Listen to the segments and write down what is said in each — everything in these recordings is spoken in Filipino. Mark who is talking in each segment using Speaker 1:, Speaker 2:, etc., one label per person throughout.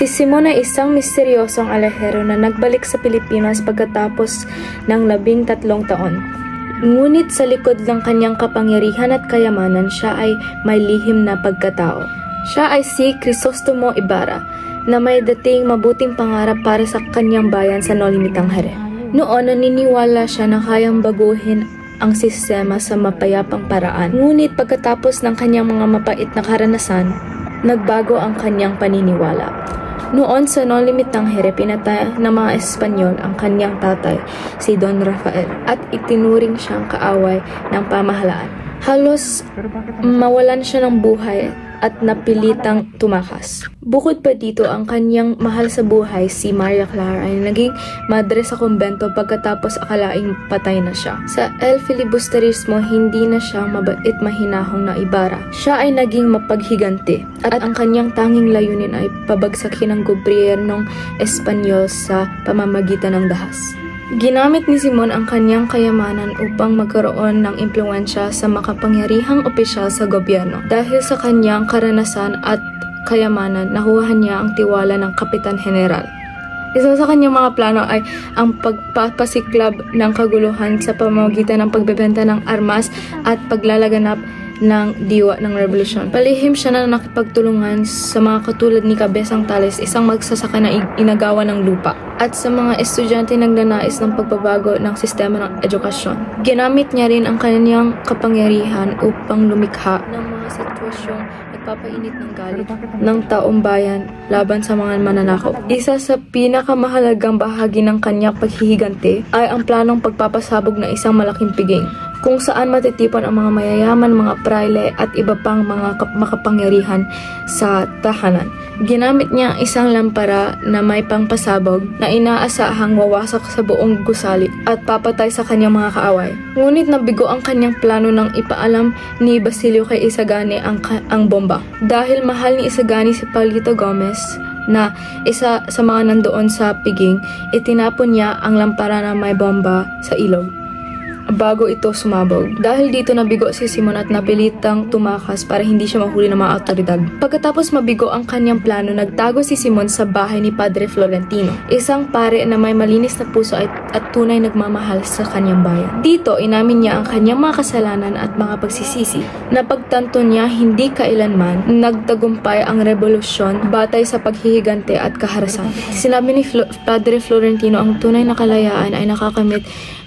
Speaker 1: Si Simon ay isang misteryosong alahero na nagbalik sa Pilipinas pagkatapos ng 13 taon. Ngunit sa likod ng kanyang kapangyarihan at kayamanan, siya ay may lihim na pagkatao. Siya ay si Crisostomo Ibarra, na may dating mabuting pangarap para sa kanyang bayan sa Nolimitang Here. Noon, naniniwala siya na kayang baguhin ang sistema sa mapayapang paraan. Ngunit pagkatapos ng kanyang mga mapait na karanasan, nagbago ang kanyang paniniwala. Noon sa Nolimitang Here, pinatay ng mga Espanyol ang kanyang tatay, si Don Rafael, at itinuring siyang kaaway ng pamahalaan. Halos mawalan siya ng buhay at napilitang tumakas. Bukod pa dito, ang kanyang mahal sa buhay, si Maria Clara, ay naging madre sa kumbento pagkatapos akalaing patay na siya. Sa El Filibusterismo, hindi na siya mabait mahinahong na Ibarra. Siya ay naging mapaghiganti at ang kanyang tanging layunin ay pabagsakin ang gobyernong Espanyol sa pamamagitan ng dahas. Ginamit ni Simon ang kanyang kayamanan upang magkaroon ng impluwensya sa makapangyarihang opisyal sa gobyerno. Dahil sa kanyang karanasan at kayamanan, nakuha niya ang tiwala ng Kapitan General. Isa sa kanyang mga plano ay ang pagpapasiklab ng kaguluhan sa pamamagitan ng pagbebenta ng armas at paglalaganap ng diwa ng revolusyon. Palihim siya na nakipagtulungan sa mga katulad ni Cabezang Tales, isang magsasaka na inagawa ng lupa, at sa mga estudyante nagnanais ng pagbabago ng sistema ng edukasyon. Ginamit niya rin ang kanyang kapangyarihan upang lumikha ng mga sitwasyong nagpapainit ng galit ng taong bayan laban sa mga mananakop. Isa sa pinakamahalagang bahagi ng kanyang paghihiganti ay ang planong pagpapasabog ng isang malaking piging, kung saan matitipon ang mga mayayaman, mga praile at iba pang mga makapangyarihan sa tahanan. Ginamit niya ang isang lampara na may pangpasabog na inaasahang wawasak sa buong gusali at papatay sa kanyang mga kaaway. Ngunit nabigo ang kanyang plano nang ipaalam ni Basilio kay Isagani ang bomba. Dahil mahal ni Isagani si Palito Gomez, na isa sa mga nandoon sa piging, itinapon niya ang lampara na may bomba sa ilog bago ito sumabog. Dahil dito nabigo si Simon at napilitang tumakas para hindi siya mahuli ng mga awtoridad. Pagkatapos mabigo ang kanyang plano, nagtago si Simon sa bahay ni Padre Florentino, isang pare na may malinis na puso at tunay nagmamahal sa kanyang bayan. Dito, inamin niya ang kanyang mga kasalanan at mga pagsisisi. Napagtanto niya hindi kailanman nagtagumpay ang revolusyon batay sa paghihigante at kaharasan. Sinabi ni Padre Florentino, ang tunay na kalayaan ay nakakamit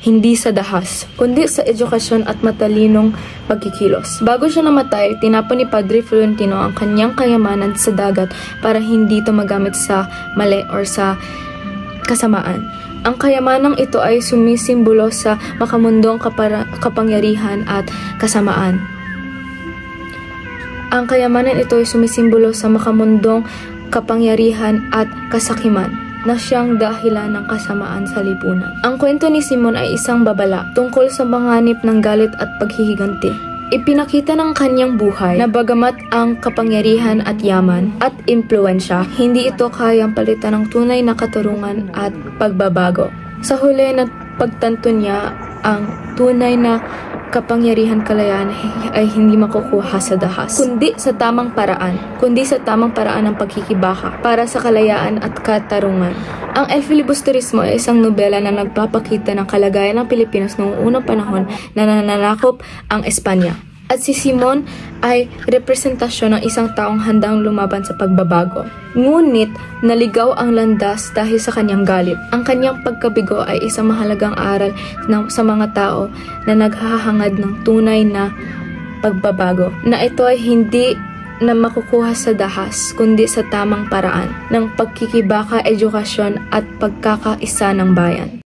Speaker 1: hindi sa dahas, kundi sa edukasyon at matalinong pagkikilos. Bago siya namatay, tinapon ni Padre Florentino ang kanyang kayamanan sa dagat para hindi ito magamit sa mali or sa kasamaan. Ang kayamanang ito ay sumisimbolo sa makamundong kapangyarihan at kasamaan. Ang kayamanan ito ay sumisimbolo sa makamundong kapangyarihan at kasakiman na siyang dahilan ng kasamaan sa lipunan. Ang kwento ni Simon ay isang babala tungkol sa panganib ng galit at paghihiganti. Ipinakita ng kanyang buhay na bagamat ang kapangyarihan at yaman at impluwensya, hindi ito kayang palitan ng tunay na katarungan at pagbabago. Sa huli, pagtanto niya ang tunay na kapangyarihan kalayaan ay hindi makukuha sa dahas, kundi sa tamang paraan ng pagkikibaka para sa kalayaan at katarungan. Ang El Filibusterismo ay isang nobela na nagpapakita ng kalagayan ng Pilipinas noong unang panahon na nananakop ang Espanya. At si Simon ay representasyon ng isang taong handang lumaban sa pagbabago. Ngunit naligaw ang landas dahil sa kanyang galit. Ang kanyang pagkabigo ay isang mahalagang aral sa mga tao na naghahangad ng tunay na pagbabago, na ito ay hindi na makukuha sa dahas, kundi sa tamang paraan ng pagkikibaka, edukasyon at pagkakaisa ng bayan.